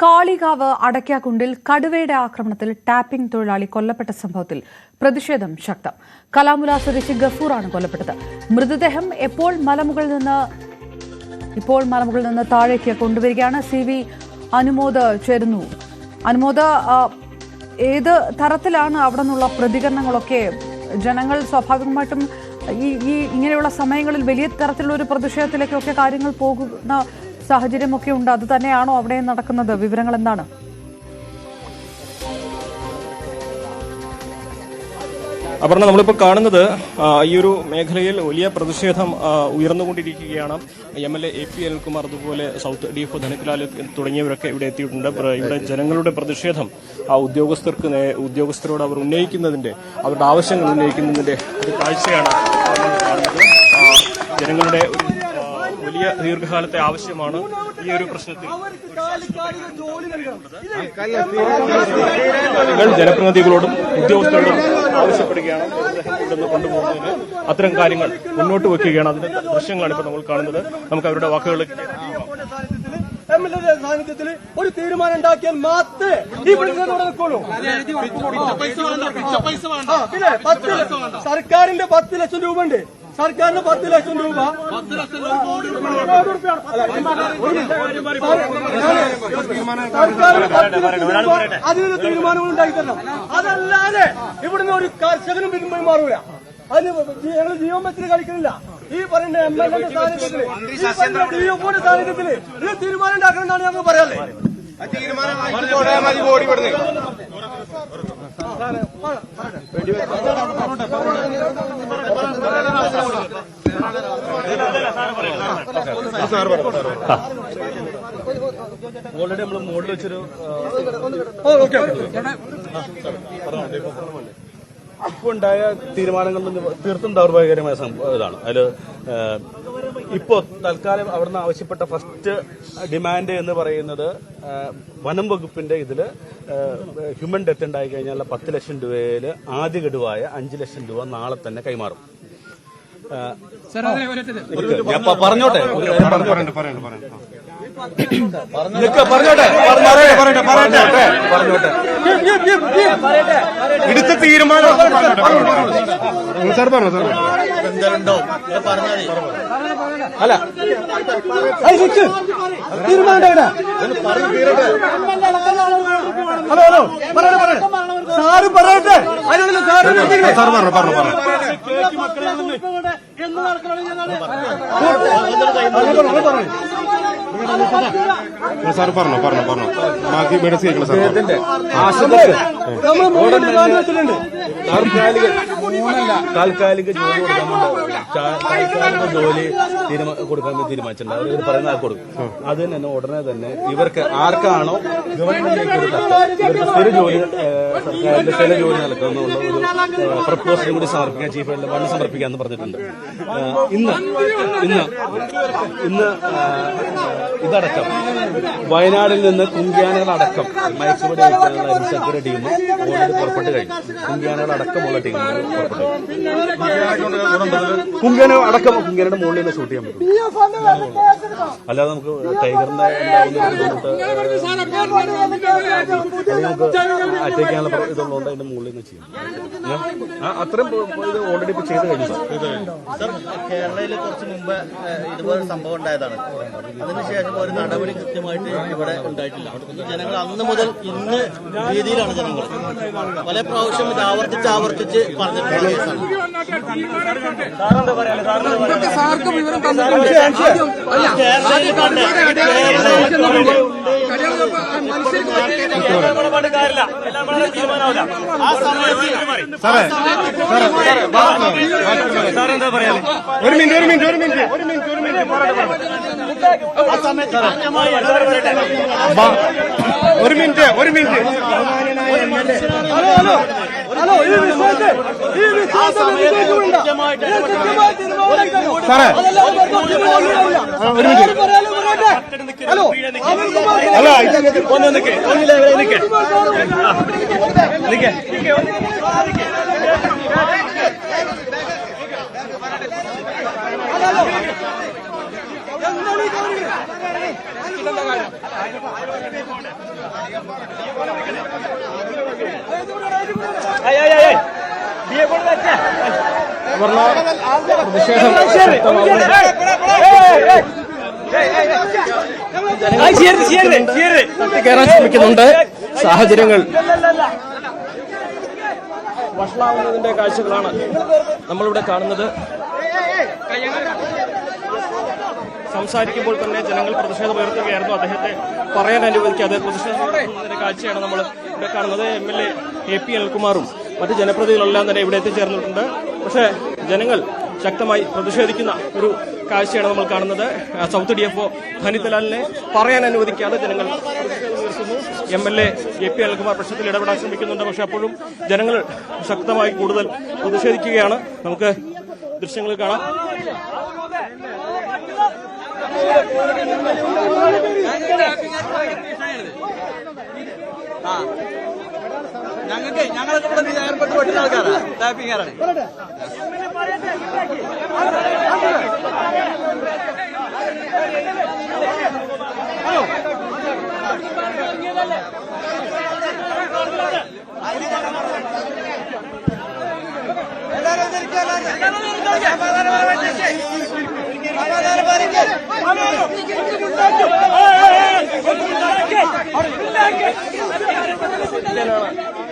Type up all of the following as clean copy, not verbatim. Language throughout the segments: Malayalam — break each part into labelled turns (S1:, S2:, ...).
S1: കാളികാവ് അടയ്ക്കാക്കുണ്ടിൽ കടുവയുടെ ആക്രമണത്തിൽ ടാപ്പിംഗ് തൊഴിലാളി കൊല്ലപ്പെട്ട സംഭവത്തിൽ പ്രതിഷേധം ശക്തം. കലാമുല സ്വദേശി ഗഫൂറാണ് കൊല്ലപ്പെട്ടത്. മൃതദേഹം ഇപ്പോൾ മലമുകളിൽ നിന്ന് താഴേക്ക് കൊണ്ടുവരികയാണ്. CV അനുമോദ് ചേരുന്നു. അനുമോദ്, ഏത് തരത്തിലാണ് അവിടെ നിന്നുള്ള പ്രതികരണങ്ങളൊക്കെ? ജനങ്ങൾ സ്വാഭാവികമായിട്ടും ഈ ഇങ്ങനെയുള്ള സമയങ്ങളിൽ വലിയ തരത്തിലുള്ള ഒരു പ്രതിഷേധത്തിലേക്കൊക്കെ കാര്യങ്ങൾ പോകുന്ന സാഹചര്യമൊക്കെ ഉണ്ട്. അത് തന്നെയാണോ അവിടെ നടക്കുന്നത്? വിവരങ്ങൾ എന്താണ്?
S2: അപർണ, നമ്മളിപ്പോൾ കാണുന്നത് ഈ ഒരു മേഖലയിൽ വലിയ പ്രതിഷേധം ഉയർന്നുകൊണ്ടിരിക്കുകയാണ്. MLA AP അനിൽകുമാർ, അതുപോലെ സൗത്ത് DFO ധനകലാൽ തുടങ്ങിയവരൊക്കെ ഇവിടെ എത്തിയിട്ടുണ്ട്. ഇവിടെ ജനങ്ങളുടെ പ്രതിഷേധം ഉദ്യോഗസ്ഥരോട് അവർ ഉന്നയിക്കുന്നതിന്റെ, അവരുടെ ആവശ്യങ്ങൾ ഉന്നയിക്കുന്നതിന്റെ ഒരു കാഴ്ചയാണ് കാണുന്നത്. ജനങ്ങളുടെ വലിയ ദീർഘകാലത്തെ ആവശ്യമാണ് ഈ ഒരു പ്രശ്നത്തിൽ. ജനപ്രതിനിധികളോടും ഉദ്യോഗസ്ഥരോടും ആവശ്യപ്പെടുകയാണ് ഇവിടുന്ന് കൊണ്ടുപോകുന്നതിന് അത്തരം കാര്യങ്ങൾ മുന്നോട്ട് വയ്ക്കുകയാണ്. അതിന്റെ ദൃശ്യങ്ങളാണ് ഇപ്പോൾ നമ്മൾ കാണുന്നത്. നമുക്ക് അവരുടെ വാക്കുകളിലേക്ക്
S3: സാന്നിധ്യത്തിൽ ഒരു തീരുമാനം ഉണ്ടാക്കിയാൽ മാത്രമേ സർക്കാരിന്റെ 10 ലക്ഷം രൂപ ഉണ്ട്. സർക്കാരിന് 10 ലക്ഷം രൂപ അതിനൊരു തീരുമാനങ്ങൾ ഉണ്ടാക്കി തരണം. അതല്ലാതെ ഇവിടുന്ന് ഒരു കർഷകനും പിന്മാറൂല. അതിന് ഞങ്ങൾ ജീവൻ വെച്ചിട്ട് കളിക്കുന്നില്ല. ഈ പറയുന്ന MLA സാന്നിധ്യത്തില്, ഈ പറയുന്ന DFOയുടെ സാന്നിധ്യത്തില് ഇത് തീരുമാനം ഉണ്ടാക്കണമെന്നാണ് ഞങ്ങൾ പറയാല്ലേ.
S4: ഓൾറെഡി നമ്മൾ മോഡിൽ വെച്ചൊരു ഇപ്പോൾ ഉണ്ടായ തീരുമാനങ്ങളിൽ തീർത്തും ദൗർഭാഗ്യകരമായ ഇതാണ്. അതിൽ ഇപ്പോൾ തൽക്കാലം അവിടുന്ന് ആവശ്യപ്പെട്ട ഫസ്റ്റ് ഡിമാൻഡ് എന്ന് പറയുന്നത് വനം വകുപ്പിന്റെ ഇതിൽ ഹ്യൂമൻ ഡെത്ത് ഉണ്ടായി കഴിഞ്ഞാൽ 10 ലക്ഷം രൂപയിൽ ആദ്യ ഗഡുവായ 5 ലക്ഷം രൂപ നാളെ തന്നെ കൈമാറും. പറഞ്ഞോട്ടെ
S2: എടുത്ത തീരുമാനം
S3: അല്ല തീരുമാനം ഹലോ സാറ് പറയട്ടെ.
S2: സാർ പറഞ്ഞു സാർ പറഞ്ഞു ബാക്കി മെഡിസിൻ
S4: താൽക്കാലിക ജോലി കൊടുക്കാൻ തീരുമാനിച്ചിട്ടുണ്ട്. അവർ പറയുന്ന ആൾക്ക് കൊടുക്കും. അത് തന്നെ ഉടനെ തന്നെ ഇവർക്ക് ആർക്കാണോ ഗവൺമെന്റിലേക്ക് ഒരു ഇവർക്ക് സ്ഥിര ജോലി, സർക്കാരിന്റെ സ്ഥിര ജോലി നടക്കുന്നുള്ള ഒരു പ്രപ്പോസൽ കൂടി സമർപ്പിക്കാൻ ചീഫ് വണ്ടി സമർപ്പിക്കാമെന്ന് പറഞ്ഞിട്ടുണ്ട്. ഇന്ന് ഇതടക്കം വയനാടിൽ നിന്ന് കുങ്കിയാനകളടക്കം മയക്കുപടി വയ്ക്കാനുള്ള അരിശക്കര ടീം ഓൾറെഡി പുറപ്പെട്ട് കഴിഞ്ഞു. കുങ്കിയാനകളടക്കമുള്ള ടീം പുറപ്പെട്ടു. കുങ്കിയാനയുടെ മുകളിൽ തന്നെ ഷൂട്ട് ചെയ്യാൻ പറ്റും. അല്ലാതെ നമുക്ക് ടൈഗറിന്റെ അറ്റയ്ക്കാനുള്ള ഇതുള്ളതുകൊണ്ട് അതിന്റെ മുകളിൽ നിന്ന് ചെയ്യാം. അത്രയും ഇത് ഓൾറെഡി ഇപ്പൊ ചെയ്ത് കഴിഞ്ഞു.
S5: സർ, കേരളയിൽ കുറച്ച് മുമ്പ് ഇതുപോലെ സംഭവം ഉണ്ടായതാണ്. അതിനുശേഷം ഒരു നടപടി കൃത്യമായിട്ട് ഇവിടെ ഉണ്ടായിട്ടില്ല. ജനങ്ങൾ അന്ന് മുതൽ ഇന്ന് രീതിയിലാണ് ജനങ്ങൾ പല പ്രാവശ്യം ഇത് ആവർത്തിച്ച് പറഞ്ഞിട്ടുള്ള കേസാണ്.
S2: ഒരു മിനിറ്റ് സാറേ, അല്ല തട്ടിക്കയറാൻ ശ്രമിക്കുന്നുണ്ട്. സാഹചര്യങ്ങൾ വഷളാവുന്നതിന്റെ കാഴ്ചകളാണ് നമ്മളിവിടെ കാണുന്നത്. സംസാരിക്കുമ്പോൾ തന്നെ ജനങ്ങൾ പ്രതിഷേധം ഉയർത്തുകയായിരുന്നു. അദ്ദേഹത്തെ പറയാൻ അനുവദിക്കാതെ പ്രതിഷേധം ഉയർത്തുന്നതിന്റെ കാഴ്ചയാണ് നമ്മൾ ഇവിടെ കാണുന്നത്. MLA AP അനിൽകുമാറും മറ്റ് ജനപ്രതിനിധികളെല്ലാം തന്നെ ഇവിടെ എത്തിച്ചേർന്നിട്ടുണ്ട്. പക്ഷേ ജനങ്ങൾ ശക്തമായി പ്രതിഷേധിക്കുന്ന ഒരു കാഴ്ചയാണ് നമ്മൾ കാണുന്നത്. സൗത്ത് DFO ധനിതലാലിനെ പറയാൻ അനുവദിക്കാതെ ജനങ്ങൾ പ്രതിഷേധം ഉയർത്തുന്നു. MLA AP അനിൽകുമാർ പ്രശ്നത്തിൽ ഇടപെടാൻ ശ്രമിക്കുന്നുണ്ട്. പക്ഷെ അപ്പോഴും ജനങ്ങൾ ശക്തമായി കൂടുതൽ പ്രതിഷേധിക്കുകയാണ്. നമുക്ക് ദൃശ്യങ്ങൾ കാണാം.
S5: ഞങ്ങളൊക്കെ ഇവിടെ ഏർപ്പെട്ട് പെട്ടുന്ന ആൾക്കാരാണ്, ടാപ്പിംഗാരാണ്.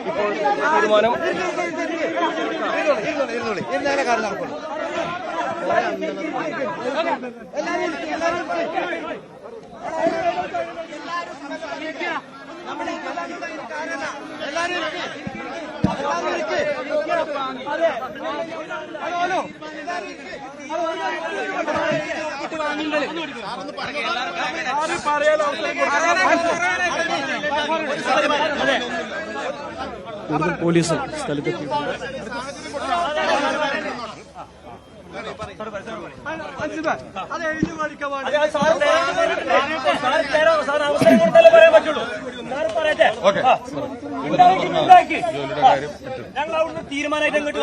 S2: ഇപ്പോൾ തീരുമാനം കൂടുതൽ പോലീസ് സ്ഥലത്തെത്തിയിട്ടുണ്ട്.
S6: ഞങ്ങൾ അവിടുന്ന് തീരുമാനമായിട്ട് അങ്ങോട്ട്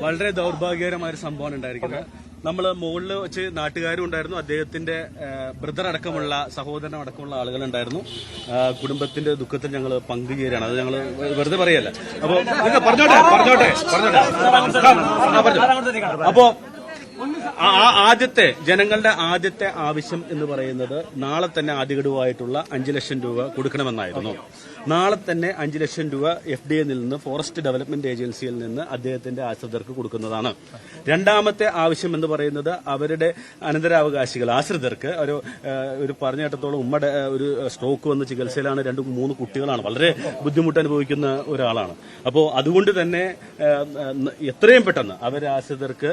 S4: വളരെ ദൗർഭാഗ്യകരമായ ഒരു സംഭവമാണ് ഉണ്ടായിരിക്കുന്നത്. നമ്മൾ മുകളിൽ വെച്ച് നാട്ടുകാരും ഉണ്ടായിരുന്നു, അദ്ദേഹത്തിന്റെ ബ്രദർ അടക്കമുള്ള സഹോദരൻ അടക്കമുള്ള ആളുകളുണ്ടായിരുന്നു. കുടുംബത്തിന്റെ ദുഃഖത്തിൽ ഞങ്ങൾ പങ്കുചേരാണ്. അത് ഞങ്ങൾ വെറുതെ പറയല്ല. അപ്പോ പറഞ്ഞോട്ടെ. അപ്പോ ജനങ്ങളുടെ ആദ്യത്തെ ആവശ്യം എന്ന് പറയുന്നത് നാളെ തന്നെ ആദ്യഗഡുവായിട്ടുള്ള 5 ലക്ഷം രൂപ കൊടുക്കണമെന്നായിരുന്നു. നാളെ തന്നെ 5 ലക്ഷം രൂപ FDAയിൽ നിന്ന്, ഫോറസ്റ്റ് ഡെവലപ്മെന്റ് ഏജൻസിയിൽ നിന്ന് അദ്ദേഹത്തിന്റെ ആശ്രിതർക്ക് കൊടുക്കുന്നതാണ്. രണ്ടാമത്തെ ആവശ്യം എന്ന് പറയുന്നത് അവരുടെ അനന്തരാവകാശികൾ ആശ്രിതർക്ക് ഒരു പറഞ്ഞ കേട്ടത്തോളം ഉമ്മയുടെ ഒരു സ്ട്രോക്ക് വന്ന് ചികിത്സയിലാണ്. 2-3 കുട്ടികളാണ്, വളരെ ബുദ്ധിമുട്ട് അനുഭവിക്കുന്ന ഒരാളാണ്. അപ്പോൾ അതുകൊണ്ട് തന്നെ എത്രയും പെട്ടെന്ന് അവരെ ആശ്രിതർക്ക്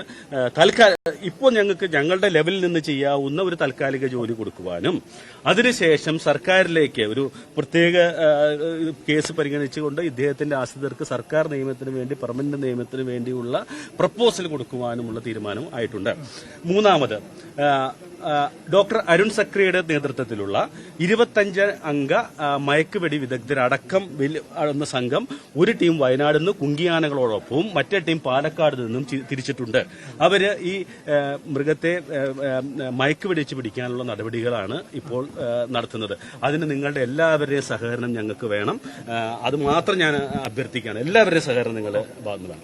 S4: ഇപ്പോൾ ഞങ്ങളുടെ ലെവലിൽ നിന്ന് ചെയ്യാവുന്ന ഒരു താൽക്കാലിക ജോലി കൊടുക്കുവാനും അതിനുശേഷം സർക്കാരിലേക്ക് ഒരു പ്രത്യേക കേസ് പരിഗണിച്ചുകൊണ്ട് ഇദ്ദേഹത്തിന്റെ ആശ്രിതർക്ക് സർക്കാർ നിയമത്തിന് വേണ്ടി, പെർമനന്റ് നിയമത്തിന് വേണ്ടിയുള്ള പ്രപ്പോസൽ കൊടുക്കുവാനുമുള്ള തീരുമാനം ആയിട്ടുണ്ട്. മൂന്നാമത് ഡോക്ടർ അരുൺ സക്രിയുടെ നേതൃത്വത്തിലുള്ള 25 അംഗ മയക്കുവെടി വിദഗ്ധരടക്കം എന്ന സംഘം ഒരു ടീം വയനാട് നിന്ന് കുങ്കിയാനകളോടൊപ്പവും മറ്റേ ടീം പാലക്കാട് നിന്നും തിരിച്ചിട്ടുണ്ട്. അവര് ഈ മൃഗത്തെ മയക്കുവെടിച്ച് പിടിക്കാനുള്ള നടപടികളാണ് ഇപ്പോൾ നടത്തുന്നത്. അതിന് നിങ്ങളുടെ എല്ലാവരുടെയും സഹകരണം ഞങ്ങൾക്ക് വേണം. അത് മാത്രം ഞാൻ അഭ്യർത്ഥിക്കുകയാണ്. എല്ലാവരുടെയും സഹകരണം നിങ്ങളുടെ ഭാഗത്ത് വേണം.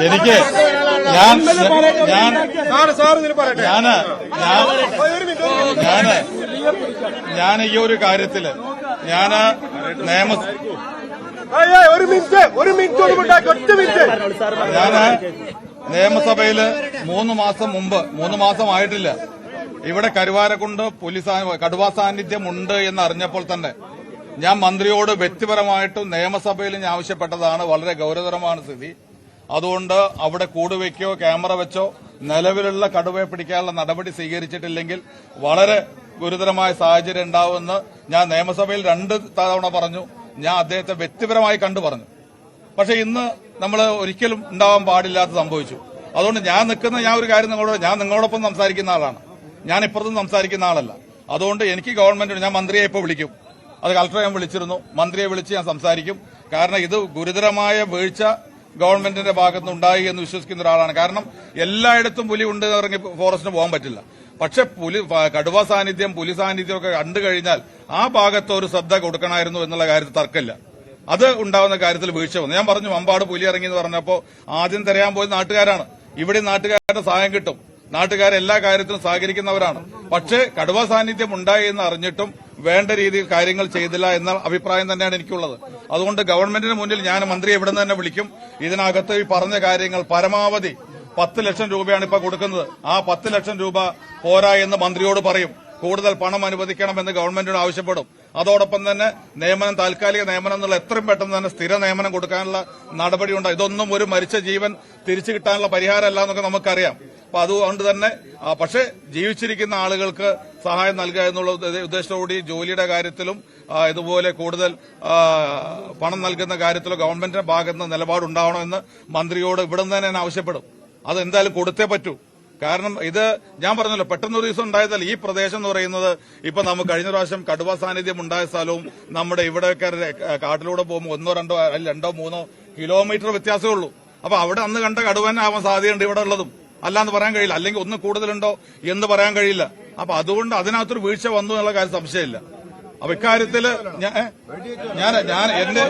S7: എനിക്ക് ഞാൻ ഈ ഒരു കാര്യത്തില് ഞാന് ഞാന് നിയമസഭയില് 3 മാസം മുമ്പ്, 3 മാസമായിട്ടില്ല, ഇവിടെ കരുവാരക്കുണ്ട് കടുവാ സാന്നിധ്യം ഉണ്ട് എന്ന് അറിഞ്ഞപ്പോൾ തന്നെ ഞാൻ മന്ത്രിയോട് വ്യക്തിപരമായിട്ടും നിയമസഭയിൽ ഞാൻ ആവശ്യപ്പെട്ടതാണ്. വളരെ ഗൌരവതരമാണ് സ്ഥിതി. അതുകൊണ്ട് അവിടെ കൂടുവെക്കോ ക്യാമറ വെച്ചോ നിലവിലുള്ള കടുവയെ പിടിക്കാനുള്ള നടപടി സ്വീകരിച്ചിട്ടില്ലെങ്കിൽ വളരെ ഗുരുതരമായ സാഹചര്യം ഉണ്ടാവുമെന്ന് ഞാൻ നിയമസഭയിൽ 2 തവണ പറഞ്ഞു. ഞാൻ അദ്ദേഹത്തെ വ്യക്തിപരമായി കണ്ടു പറഞ്ഞു. പക്ഷെ ഇന്ന് നമ്മൾ ഒരിക്കലും ഉണ്ടാവാൻ പാടില്ലാത്ത സംഭവിച്ചു. അതുകൊണ്ട് ഞാൻ ഒരു കാര്യം ഞാൻ നിങ്ങളോടൊപ്പം സംസാരിക്കുന്ന ആളാണ്. ഞാൻ ഇപ്പുറത്തും സംസാരിക്കുന്ന ആളല്ല. അതുകൊണ്ട് എനിക്ക് ഗവൺമെന്റിന് ഞാൻ മന്ത്രിയെ ഇപ്പോൾ വിളിക്കും. അത് കളക്ടറെ ഞാൻ വിളിച്ചിരുന്നു. മന്ത്രിയെ വിളിച്ച് ഞാൻ സംസാരിക്കും. കാരണം ഇത് ഗുരുതരമായ വീഴ്ച ഗവൺമെന്റിന്റെ ഭാഗത്തുനിന്ന് ഉണ്ടായി എന്ന് വിശ്വസിക്കുന്ന ഒരാളാണ്. കാരണം എല്ലായിടത്തും പുലി ഉണ്ട് ഇറങ്ങി ഫോറസ്റ്റിന് പോകാൻ പറ്റില്ല. പക്ഷെ കടുവ സാന്നിധ്യം, പുലി സാന്നിധ്യം ഒക്കെ കണ്ടു കഴിഞ്ഞാൽ ആ ഭാഗത്ത് ഒരു ശ്രദ്ധ കൊടുക്കണമായിരുന്നു എന്നുള്ള കാര്യത്തിൽ തർക്കമില്ല. അത് ഉണ്ടാവുന്ന കാര്യത്തിൽ വീഴ്ച വന്നു. ഞാൻ പറഞ്ഞു മമ്പാട് പുലി ഇറങ്ങി എന്ന് പറഞ്ഞപ്പോൾ ആദ്യം തിരയാൻ പോയത് നാട്ടുകാരാണ്. ഇവിടെ നാട്ടുകാരുടെ സഹായം കിട്ടും. നാട്ടുകാർ എല്ലാ കാര്യത്തിലും സഹകരിക്കുന്നവരാണ്. പക്ഷേ കടുവ സാന്നിധ്യം ഉണ്ടായി എന്ന് അറിഞ്ഞിട്ടും വേണ്ട രീതിയിൽ കാര്യങ്ങൾ ചെയ്തില്ല എന്ന അഭിപ്രായം തന്നെയാണ് എനിക്കുള്ളത്. അതുകൊണ്ട് ഗവൺമെന്റിന് മുന്നിൽ ഞാൻ മന്ത്രിയെ ഇവിടെ നിന്ന് തന്നെ വിളിക്കും. ഇതിനകത്ത് ഈ പറഞ്ഞ കാര്യങ്ങൾ പരമാവധി 10 ലക്ഷം രൂപയാണ് ഇപ്പൊ കൊടുക്കുന്നത്. ആ 10 ലക്ഷം രൂപ പോരാ എന്ന് മന്ത്രിയോട് പറയും. കൂടുതൽ പണം അനുവദിക്കണമെന്ന് ഗവൺമെന്റിനോട് ആവശ്യപ്പെടും. അതോടൊപ്പം തന്നെ നിയമനം, താൽക്കാലിക നിയമനം എന്നുള്ള എത്രയും പെട്ടെന്ന് തന്നെ സ്ഥിര നിയമനം കൊടുക്കാനുള്ള നടപടിയുണ്ട്. ഇതൊന്നും ഒരു മരിച്ച ജീവൻ തിരിച്ചു കിട്ടാനുള്ള പരിഹാരമല്ല എന്നൊക്കെ നമുക്കറിയാം. അപ്പൊ അതുകൊണ്ട് തന്നെ പക്ഷേ ജീവിച്ചിരിക്കുന്ന ആളുകൾക്ക് സഹായം നൽകുക എന്നുള്ള ഉദ്ദേശത്തോടുകൂടി ജോലിയുടെ കാര്യത്തിലും ഇതുപോലെ കൂടുതൽ പണം നൽകുന്ന കാര്യത്തിലും ഗവൺമെന്റിന്റെ ഭാഗത്ത് നിന്ന് നിലപാടുണ്ടാവണമെന്ന് മന്ത്രിയോട് ഇവിടെ നിന്ന് തന്നെ ഞാൻ ആവശ്യപ്പെടും. അത് എന്തായാലും കൊടുത്തേ പറ്റൂ. കാരണം ഇത് ഞാൻ പറഞ്ഞല്ലോ, പെട്ടെന്നൊരു ദിവസം ഉണ്ടായതല്ല. ഈ പ്രദേശം എന്ന് പറയുന്നത് ഇപ്പൊ നമുക്ക് കഴിഞ്ഞ പ്രാവശ്യം കടുവ സാന്നിധ്യം ഉണ്ടായ സ്ഥലവും നമ്മുടെ ഇവിടെയൊക്കെ കാട്ടിലൂടെ പോകുമ്പോൾ 1, 2, 3 കിലോമീറ്റർ വ്യത്യാസമേ ഉള്ളൂ. അപ്പൊ അവിടെ അന്ന് കണ്ട കടുവനാവാൻ സാധ്യതയുണ്ട് ഇവിടെ ഉള്ളതും. അല്ലാന്ന് പറയാൻ കഴിയില്ല. അല്ലെങ്കിൽ ഒന്ന് കൂടുതലുണ്ടോ എന്ന് പറയാൻ കഴിയില്ല. അപ്പൊ അതുകൊണ്ട് അതിനകത്തൊരു വീഴ്ച വന്നു എന്നുള്ള കാര്യം സംശയമില്ല. അപ്പൊ ഇക്കാര്യത്തില് ഞാൻ എന്റെ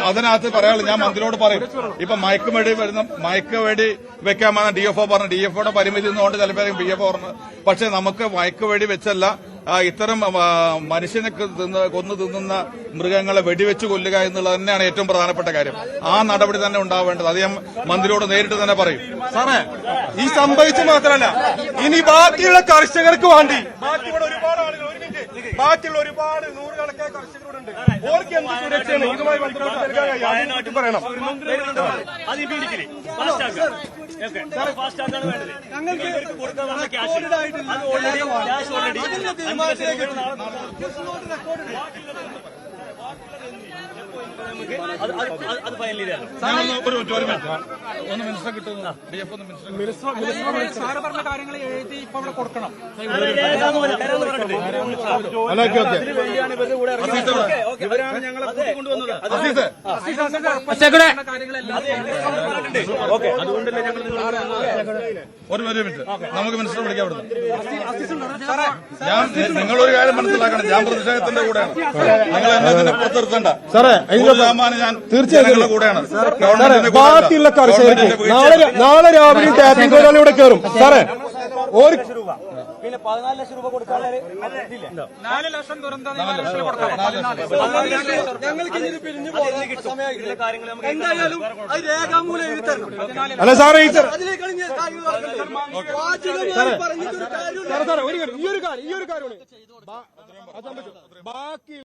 S7: അതിനകത്ത് പറയാനുള്ളത് ഞാൻ മന്ത്രിയോട് പറയും. ഇപ്പൊ മയക്കുവെടി വെക്കാൻ വന്ന DFO പറഞ്ഞു. DFOയുടെ പരിമിതി എന്നുകൊണ്ട് ചിലപ്പോൾ BFO പറഞ്ഞു. പക്ഷെ നമുക്ക് മയക്കുവെടി വെച്ചല്ല, ഇത്തരം മനുഷ്യനെ കൊന്നു തിന്നുന്ന മൃഗങ്ങളെ വെടിവെച്ച് കൊല്ലുക എന്നുള്ളത് തന്നെയാണ് ഏറ്റവും പ്രധാനപ്പെട്ട കാര്യം. ആ നടപടി തന്നെ ഉണ്ടാവേണ്ടത്. അത് ഞാൻ മന്ത്രിയോട് നേരിട്ട് തന്നെ പറയും.
S3: സാറേ, ഈ സംഭവിച്ചു മാത്രമല്ല, ഇനി ബാക്കിയുള്ള കർഷകർക്ക് വേണ്ടി ബാക്കിയുള്ള ഒരുപാട് നൂറുകണക്കായ കർഷകരുണ്ട്. ഓർക്ക് എന്ത് സുരക്ഷയാണ് ഇതുമായി ബന്ധപ്പെട്ട് നൽകാൻ പറയണം.
S7: ഒന്ന് മിനിസ്റ്റർ കിട്ടുന്നു.
S6: സാറ് പറഞ്ഞ കാര്യങ്ങൾ എഴുതി ഇപ്പൊ ഇവിടെ കൊടുക്കണം.
S5: ഇവരാണ് ഞങ്ങളെ കൊണ്ടുവന്നത്. അതുകൊണ്ടല്ലേ ഞങ്ങൾ
S7: ഒരു മിനിറ്റ് നമുക്ക് മിനിസ്റ്റർ വിളിക്കാൻ. ഞാൻ നിങ്ങളൊരു കാര്യം മനസ്സിലാക്കണം, ഞാൻ പ്രതിഷേധത്തിന്റെ കൂടെയാണ്. നിങ്ങൾ എന്നെ പുറത്തിരുത്തണ്ട സാറേ. ഞാൻ തീർച്ചയായും കൂടെയാണ്.
S3: ബാക്കിയുള്ള കർഷകർക്ക് നാളെ രാവിലെ ടാപ്പിംഗ് തൊഴിലാളിയുടെ കയറും സാറേ.
S6: പിന്നെ 14 ലക്ഷം രൂപ കൊടുക്കാനുള്ള 4 ലക്ഷം ദുരന്ത
S3: ഞങ്ങൾക്ക് ഇതിന് പിരിഞ്ഞു പോകുന്ന സമയമായിട്ടില്ല. എന്തായാലും അത് രേഖാമൂലം എഴുതി തരണം. അല്ല സാറേ, അതിലേക്കാണ് പറഞ്ഞിട്ടൊരു കാര്യം. ഈ ഒരു കാര്യമാണ് ബാക്കി